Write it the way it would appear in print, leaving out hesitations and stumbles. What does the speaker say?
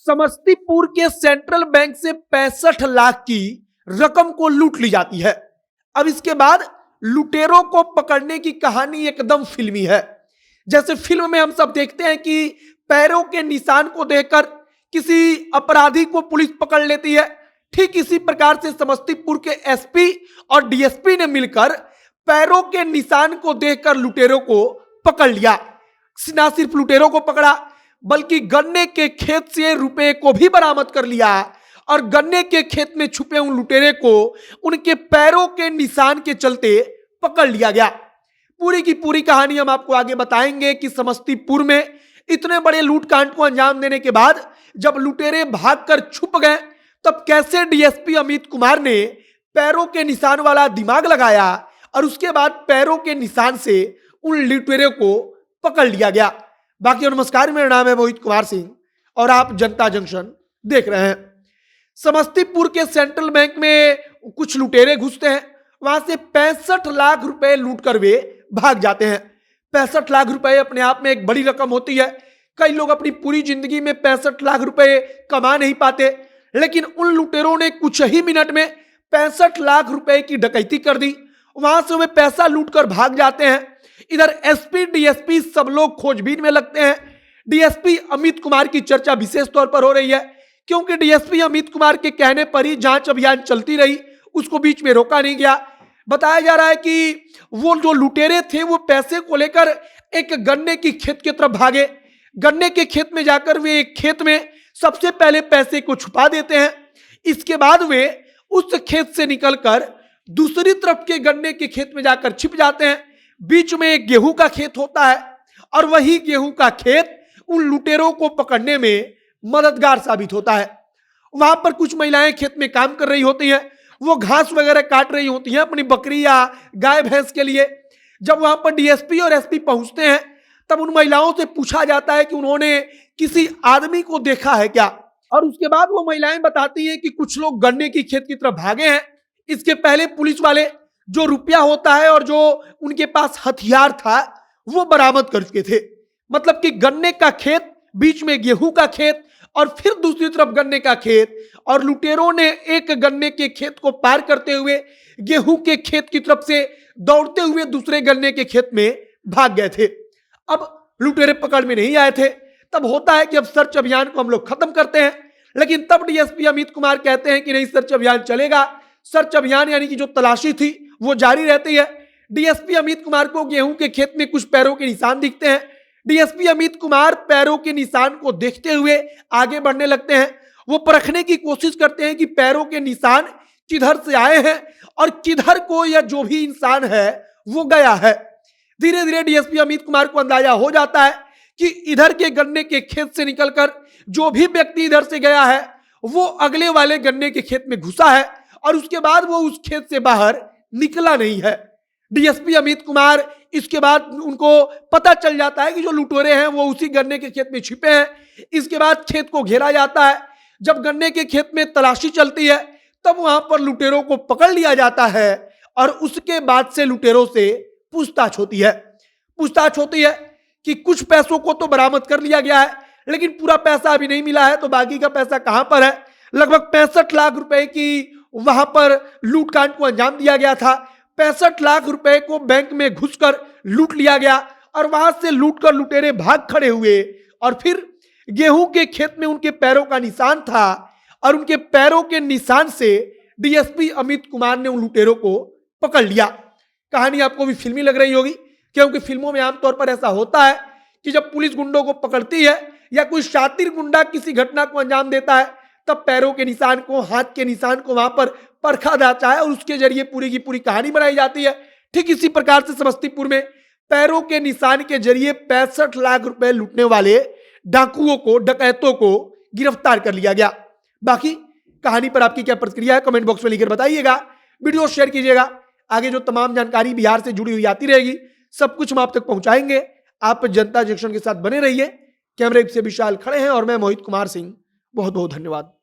समस्तीपुर के central bank से 65 लाख की रकम को लूट ली जाती है। अब इसके बाद लुटेरों को पकड़ने की कहानी एकदम फिल्मी है। जैसे फिल्म में हम सब देखते हैं कि पैरों के निशान को देखकर किसी अपराधी को पुलिस पकड़ लेती है, ठीक इसी प्रकार से समस्तीपुर के एसपी और डीएसपी ने मिलकर पैरों के निशान को देखकर लुटेरों को पकड़ लिया। ना सिर्फ लुटेरों को पकड़ा बल्कि गन्ने के खेत से रुपए को भी बरामद कर लिया और गन्ने के खेत में छुपे उन लुटेरे को उनके पैरों के निशान के चलते पकड़ लिया गया। पूरी की पूरी कहानी हम आपको आगे बताएंगे कि समस्तीपुर में इतने बड़े लूटकांड को अंजाम देने के बाद जब लुटेरे भागकर छुप गए तब कैसे डीएसपी अमित कुमार ने पैरों के निशान वाला दिमाग लगाया और उसके बाद पैरों के निशान से उन लुटेरों को पकड़ लिया गया। बाकी नमस्कार, मेरा नाम है मोहित कुमार सिंह और आप जनता जंक्शन देख रहे हैं। समस्तीपुर के सेंट्रल बैंक में कुछ लुटेरे घुसते हैं, वहां से 65 लाख रुपए लूट कर वे भाग जाते हैं। 65 लाख रुपए अपने आप में एक बड़ी रकम होती है। कई लोग अपनी पूरी जिंदगी में 65 लाख रुपए कमा नहीं पाते, लेकिन उन लुटेरों ने कुछ ही मिनट में 65 लाख रुपए की डकैती कर दी। वहां से वे पैसा लूट कर भाग जाते हैं। इधर एसपी डीएसपी सब लोग खोजबीन में लगते हैं। डीएसपी अमित कुमार की चर्चा विशेष तौर पर हो रही है क्योंकि डीएसपी अमित कुमार के कहने पर ही जांच अभियान चलती रही, उसको बीच में रोका नहीं गया। बताया जा रहा है कि वो जो लुटेरे थे वो पैसे को लेकर एक गन्ने की खेत की तरफ भागे। गन्ने के खेत में जाकर वे एक खेत में सबसे पहले पैसे को छुपा देते हैं। इसके बाद वे उस खेत से निकलकर दूसरी तरफ के गन्ने के खेत में जाकर छिप जाते हैं। बीच में एक गेहूं का खेत होता है और वही गेहूं का खेत उन लुटेरों को पकड़ने में मददगार साबित होता है। वहां पर कुछ महिलाएं खेत में काम कर रही होती हैं, वो घास वगैरह काट रही होती हैं अपनी बकरी या गाय भैंस के लिए। जब वहां पर डीएसपी और एसपी पहुंचते हैं तब उन महिलाओं से पूछा जाता है कि उन्होंने किसी आदमी को देखा है क्या, और उसके बाद वो महिलाएं बताती हैं कि कुछ लोग गन्ने की खेत की तरफ भागे हैं। इसके पहले पुलिस वाले जो रुपया होता है और जो उनके पास हथियार था वो बरामद कर चुके थे। मतलब कि गन्ने का खेत, बीच में गेहूं का खेत और फिर दूसरी तरफ गन्ने का खेत, और लुटेरों ने एक गन्ने के खेत को पार करते हुए गेहूं के खेत की तरफ से दौड़ते हुए दूसरे गन्ने के खेत में भाग गए थे। अब लुटेरे पकड़ में नहीं आए थे। तब होता है कि अब सर्च अभियान को हम लोग खत्म करते हैं, लेकिन तब डीएसपी अमित कुमार कहते हैं कि नहीं, सर्च अभियान चलेगा। सर्च अभियान यानी कि जो तलाशी थी वो जारी रहती है। डीएसपी अमित कुमार को गेहूं के खेत में कुछ पैरों के निशान दिखते हैं। डीएसपी अमित कुमार पैरों के निशान को देखते हुए आगे बढ़ने लगते हैं। वो परखने की कोशिश करते हैं कि पैरों के निशान किधर से आए हैं और किधर को या जो भी इंसान है वो गया है। धीरे धीरे डीएसपी अमित कुमार को अंदाजा हो जाता है कि इधर के गन्ने के खेत से निकलकर जो भी व्यक्ति इधर से गया है वो अगले वाले गन्ने के खेत में घुसा है और उसके बाद वो उस खेत से बाहर निकला नहीं है। डीएसपी अमित कुमार इसके बाद उनको पता चल जाता है कि जो लुटेरे हैं वो उसी गन्ने के खेत में छिपे हैं। इसके बाद खेत को घेरा जाता है। जब गन्ने के खेत में तलाशी चलती है तब वहां पर लुटेरों को पकड़ लिया जाता है और उसके बाद से लुटेरों से पूछताछ होती है। पूछताछ होती है कि कुछ पैसों को तो बरामद कर लिया गया है, लेकिन पूरा पैसा अभी नहीं मिला है, तो बाकी का पैसा कहां पर है। लगभग 65 लाख रुपए की वहां पर लूटकांड को अंजाम दिया गया था। 65 लाख रुपए को बैंक में घुसकर लूट लिया गया और वहां से लूटकर लुटेरे भाग खड़े हुए और फिर गेहूं के खेत में उनके पैरों का निशान था और उनके पैरों के निशान से डीएसपी अमित कुमार ने उन लुटेरों को पकड़ लिया। कहानी आपको भी फिल्मी लग रही होगी क्योंकि फिल्मों में आमतौर पर ऐसा होता है कि जब पुलिस गुंडों को पकड़ती है या कोई शातिर गुंडा किसी घटना को अंजाम देता है तब पैरों के निशान को, हाथ के निशान को वहां पर परखा जाता है और उसके जरिए पूरी की पूरी कहानी बनाई जाती है। ठीक इसी प्रकार से समस्तीपुर में पैरों के निशान के जरिए 65 लाख रुपए लूटने वाले डाकुओं को, डकैतों को गिरफ्तार कर लिया गया। बाकी कहानी पर आपकी क्या प्रतिक्रिया है कमेंट बॉक्स में लिखकर बताइएगा। वीडियो शेयर कीजिएगा। आगे जो तमाम जानकारी बिहार से जुड़ी हुई आती रहेगी सब कुछ हम आप तक पहुंचाएंगे। आप जनता जंक्शन के साथ बने रहिए। कैमरे से विशाल खड़े हैं और मैं मोहित कुमार सिंह। बहुत बहुत धन्यवाद।